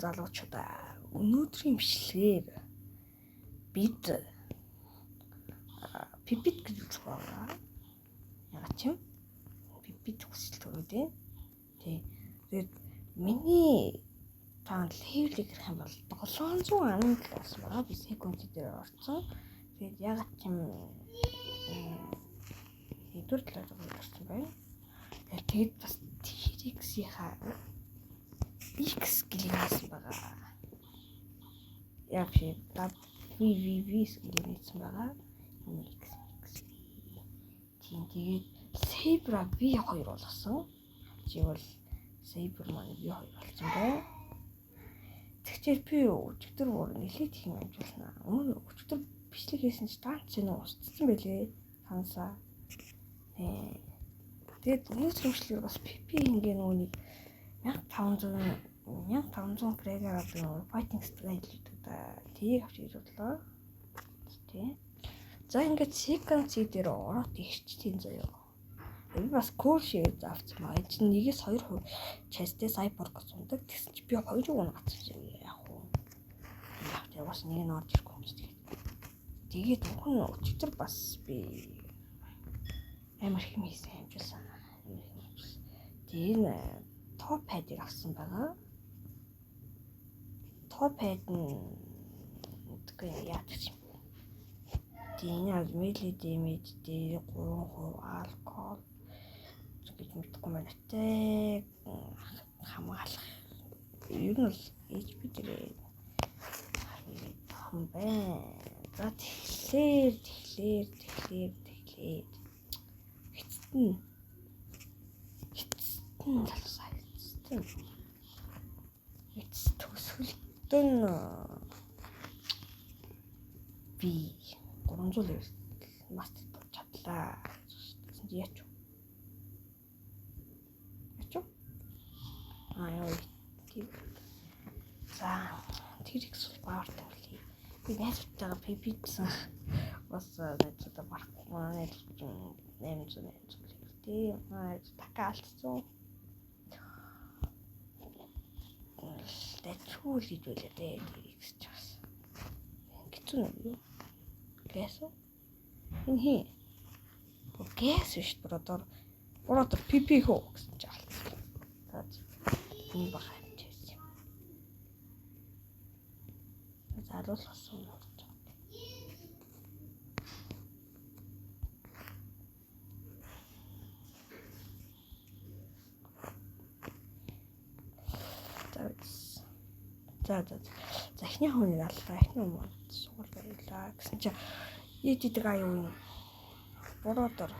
залуучуудаа өнөөдрийн бичлэгээр бид пипит гэж үзэх байгаа. Яагаад ч юм пипит хүсэл төрөөдөө. Тэгээд миний таанд левелийг гэх юм бол 700 анги гэсэн байгаа. Би секунд дээр орсон. Тэгээд яагаад ч юм хэдвэр талаар орсон байна. Тэгээд бас T-Rex-ийнхаа X гэлээсэн байгаа. Яг чи WVV гэлээсэн байгаа. X. Тэгээд Saber V2 болгосон. Чи бол Saber маань V2 болсон бай. Тэгчээр би өчигдөр нэлээд их юм амжуулсан. Өмнө өчигдөр бичлэг хийсэн чи таанч нь устсан байлээ. Хансаа. Тэгээд өнөөдөр бичлэгээр бас PP ингээ нөгөөнийг 1500 крэгэр авдаг fighting style гэдэг да. Тийг авч ирж бодлоо. Тэ. За ингээд секвенс дээр ороод ирчтiin заяа. Би бас cool шиг авсан байгаа. Чинь нэгээс 2% частээ cyborg гэж ундаг. Тэгсэн чи би 2-ыг унгацсан яах вэ? Яг бас нэг нь орж ирэхгүй юм шиг. Тэгээд өхөн өчигдөр бас би амар хэм хийсэн амжуулсан. Тэгээд топ хайдыг авсан байгаа. Топ хайд нь яадаг юм. Тэгээд melee damage дээр 3% алкогол гэж мэдхгүй байна те. Хамгаалах. Ер нь бол HP дээр хам байна. За тэгэхээр хэцэн залуусаа. Эц төсөлтөн би 300 левел мастер болж чадлаа. Гэсэн чи яач вэ? Яа. За T-Rex баартаа үлээ. Би найзтайгаа PP гэсэн бас найзтайгаа барахгүй маань 800 тий. Така алдсан. Тэчүүл гэж байлаа дээ T-Rex ч бас. Гэцүү юу? Гэсо? Энэ гэс биш бродор PP хөө гэсэн чи алдсан. Энэ баха хэмжээс юм. Заруулсан юм. За эхний хүн аллаа. Эхний хүн сугал байлаа гэсэн чи ийдэг аюу юм. Бородор.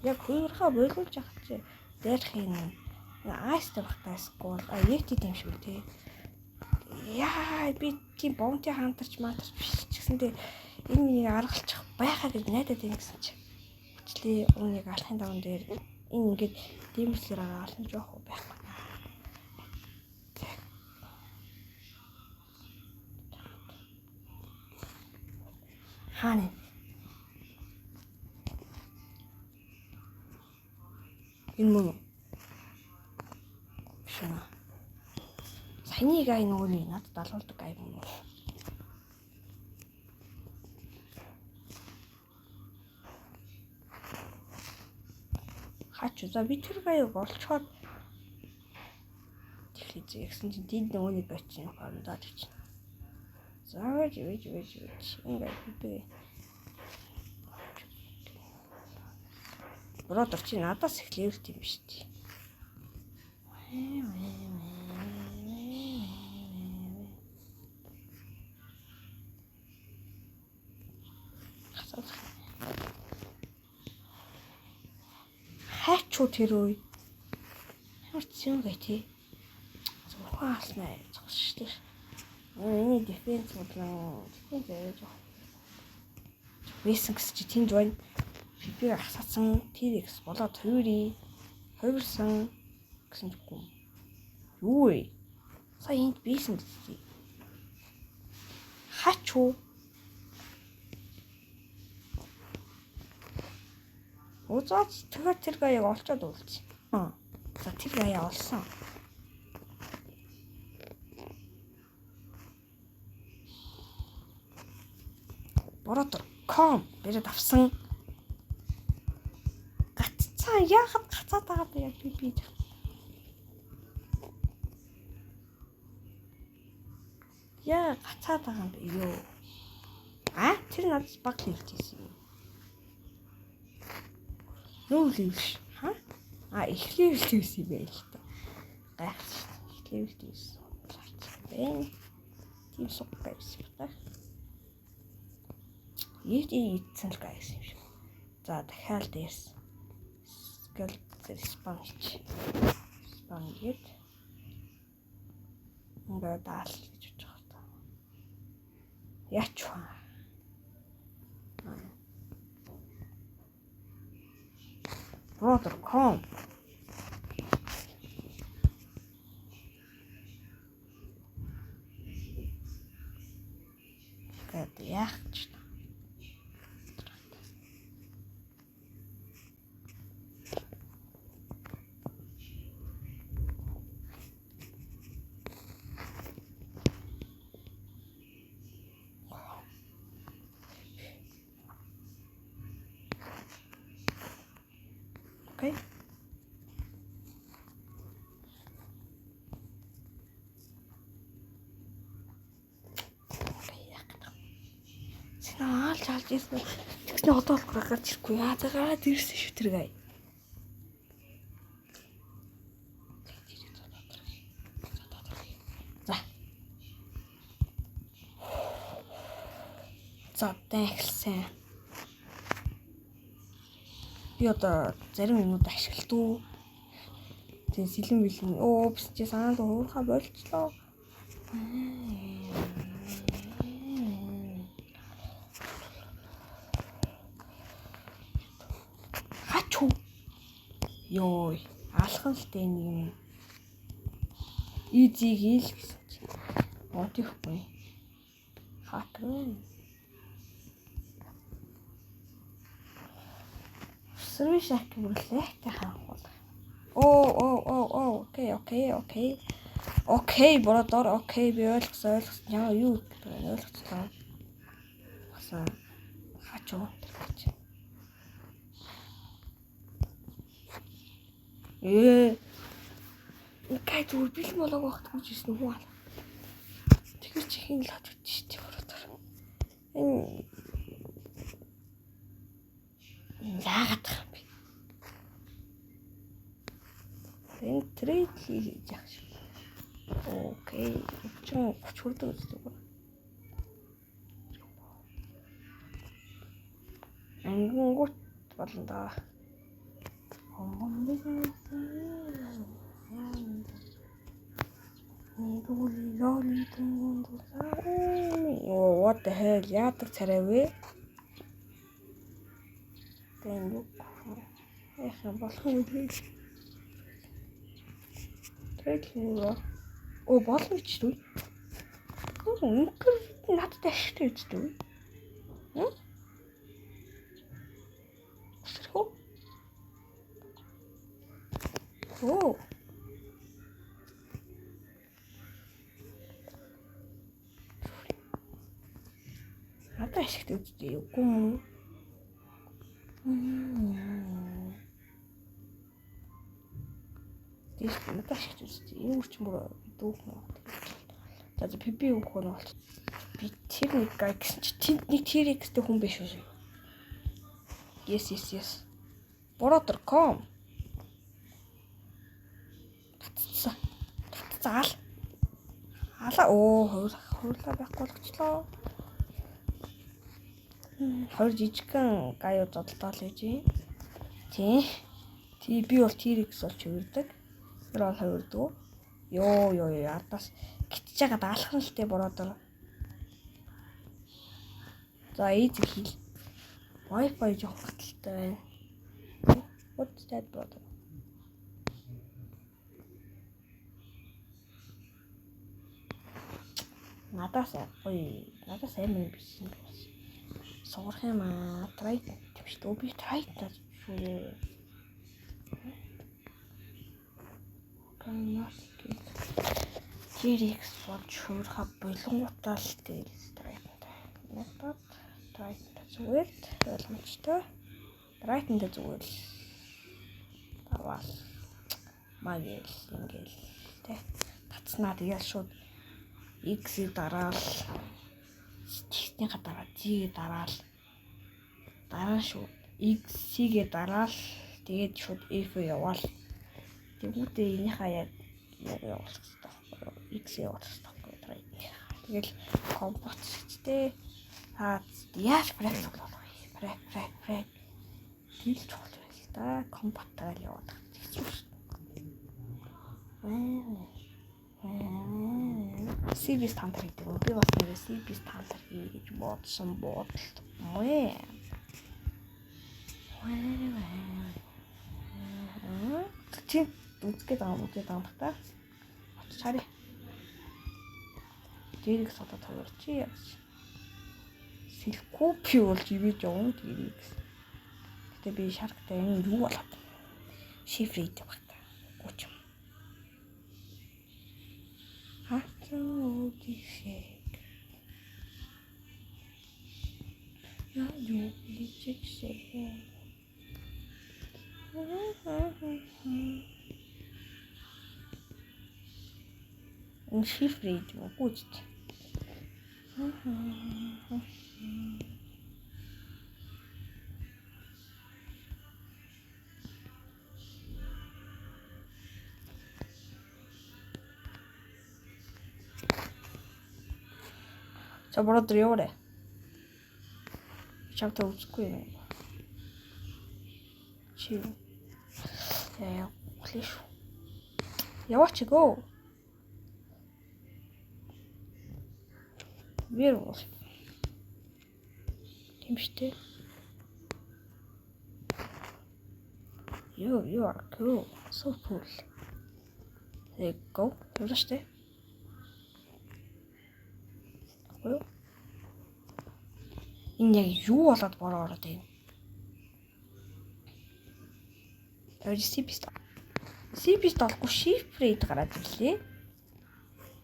Яг хөрхөө боловч яах чи дайрах юм. Айстай багтаасгүй бол ийдэг юм шиг тий. Яа би тийм бомти хантарч матарч биш ч гэсэндээ энэ нэг аргалчих байхаа гэж найдаад юм гэсэн чи. Хүчлээ үүнийг алхахын даван дээр энэ ингээд дэмжлэр алхаж явах байхгүй. Хаана энэ мөн шана саяны гай нөгөөний надад далуулдаг гай юм уу? Хач за би тэр гайг олцоод тэгэхээр зэгсэн чинь тэнд нөгөөний бачин хоорондоо гэж. За вэж ингээд би бродор чи надаас их левелт юм биш тий. Хачуу тэр үе. Ямар ч юм гэ тий. Зурхаа алснаа зогсчихлээ. Миний дефенс бодлоо. Дефенс яаж вэ? Вэсэн гэс чи тэнд байна. PP ахсацсан T-Rex болоод хувирсан гэсэн юм. Юу вэ? Сая энд бийсэн гэсэн. Хачуу. Узаад тэгэхээр тэр гаяг олцоод үлдсэн. За тэр гаяа олсон. Боротор ком бирэд авсан. Гаццаа яахад гацаад байгаа бэ яг би. Яа гацаад байгаа юм бэ ёо. Тэр надад баг хэлчихсэн юм. Нүүлээш. Эхлэвэлсэн юм байл та. Гайхаж. Эхлэвэлсэн. Бэн. Тийм супер та. Ийдсэн л гайсан юм шиг. За дахиад дээрс. Скэл спанч. Спангет. Ингээ даал гэж бодож байгаа. Ячваа. Бродер ком. Гэт яах ч. Okay. Синаалж алж ирсэн. Тэгснэ одоо бол гарч ирэхгүй. Гараад ирсэн шүү тэр гай. За тэнхсэн. Би одоо зарим юмуд ашигладаг. Тэгээ сэлэн бэлэн. Bis чи санаад уурхаа болчлоо. Хачуу. Йой, алхан л дээ нэг юм. Изиг ил гэсэн чи. Одихгүй. Хатгүй. Сэрвиш ах гэрлээ тахаа. Окей, бородор, окей, би ойлгосон. Яа юу ойлгоцлоо. Хасан хачуу гэж. Гай зүгээр бэлэн болоог багт гэж ирсэн үү аа. Тэгэхээр чихийн л хаж өгч штий бородор. Яагаад юм бэ? Энэ трейд хийж яах шиг. Окей. Чон 30 хүрдэг үзлээ. Ангууд болно да. What the hell? Яадаг царай вэ? Тэнэг. Яхаа болох юм бэ? Тэгэлээ. Болно ч үү? Надад ашигтай үздэй. Надад ашигтай үздэй. Үгүй юм. Тийш надад ашигтай үздэй. Юу ч мөр дүүх мөн. За пипи өгөх нь бол би тэр нэг гай гэсэн чи тэнд нэг тэрэгтэй хүн биш үү? Yes. Бородор ком. Заал. Хуурлаа байхгүй болчихлоо. Хоёр жижигхэн гаюу зодтолтол гэж юм. Тий би бол T-Rex болж хөвөрдөг. Тэр бол хөвөрдөг. Йоо ардаас гитж байгаа даалхан л тээ бородор. За эзэг хил. Wi-Fi жоох хаталтай байна. What's that brother? Надаас амар биш юм байна. Суурах юм аа. Трайт биш үү? Би трайт шүүрээ. Канаас GRX болж шуурха болонгуудаа л дээр страйктай. Надад страйктай зүгээр ойлгомжтой. Страйктай зүгээр л таваас магээл ингээл тэ татснаа тэгэл шууд X-ийг дараал X-ийн дараа Z-ийг дараал дараа шууд X-ийг дараал тэгээд шууд F яваал тэгвэл энийхээ яг явуулах хэрэгтэй X явуулах хэрэгтэй тэгэл компот гэжтэй яаж фрек хэлж чухал байл та компотоор явуулах хэцүү шүү. CB стандарт гэдэг нь би бас нэр CB стандарт гэж бодсон бодолт. Чи үзгээд байгаа та. Очаарай. Дэрэг содо тавар чи яаж. Сэлкупи болж ивэж явна дэрэг. Гэтэ би шарктай энэ юу болоод. Шифр хийдэг багтаа. Гүч. Шейк. Я люблю шейк. Энэ шифр хийдэг гүч. За бродер яваарэ. Чамтай үзэхгүй юм. Чи клиш. Яваач гоо. Верно. Тимштэй. You are cool. So cool. There you go. Явааштай. Энэ яг юу болоод бороо ороод байна? CP-ст олохгүй шифрээд гараад ирлээ.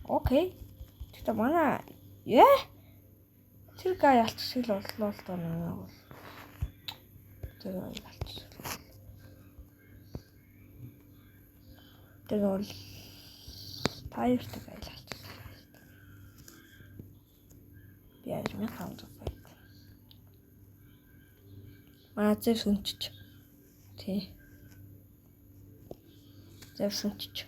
Окей. Тэгтээ манай тэр гай ялцсэл боллоо л доо нэг бол. Тэр ялцсэл. Тэр бол тайртай гай ялцсэл. Би яаж мэханд байна. Зэв сүнчиж. Тий. Зэв сүнчиж.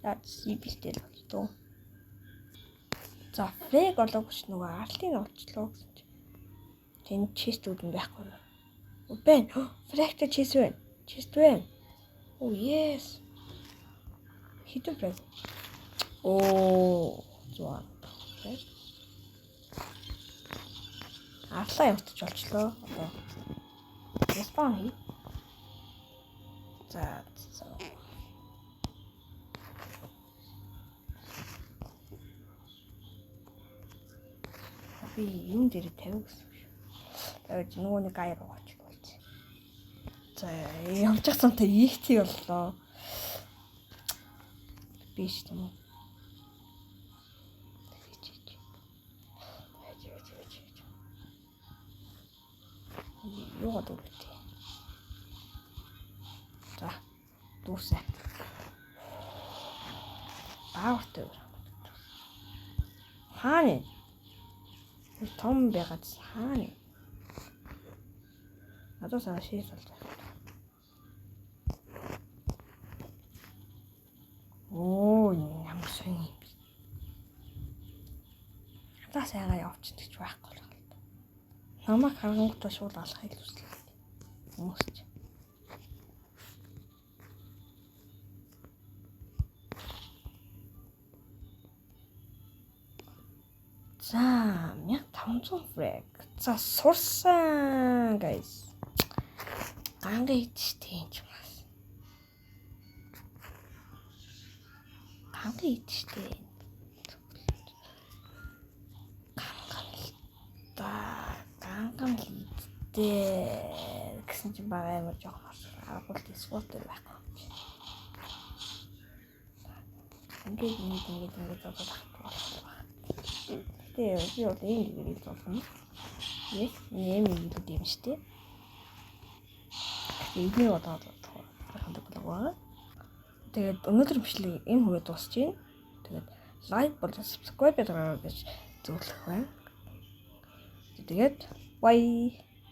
Яа CP-тэй л болтоо. За фрэг олоогүй ч нөгөө алтын олчлоо гэсэн чи. Тэн чистүүд нь байхгүй юу? Бэн фрэгтэй чист байна. Чист байна. Oh yes. Хитэн фрэг. Зуан. Арлаа явуулчих болчлоо. Одоо. Респаун хий. За. Би юм дээр тавих гэсэн шүү. Тэгээд нөгөө нэг гай руу очих болж. За, явчих цантай ийхтэй боллоо. Биш юм уу? Юу гадаг вэ? За, дүүсээ. Баавартай өөр. Хаана? Том байгаад хаана? Надад сая шийс болж байна. Ямар сони юм. Надад саягаа явчих гэж байхгүй л байна. Намайг харангуйтай шууд алахыг л хүслээ. Хүмүүст. За, 1500 фрэг. За, сурсан, guys. Ганга идчихтэй юм бас. Ганга идчихтэй. Ганга идтэй. гэсэн чинь баг амар жоохон аргуул спорт байхгүй. Ингээд зодоод авах. Тэгээ би бол ингэж болно. Yes, нэм гэдэг юм шүү дээ. Энийг бодоод байгаа. Тэгээд өнөөдөр бичлэг энэ хүрээ дуусч байна. Тэгээд лайк болон subscribe гэж зөвлөх байна. Тэгээд bye.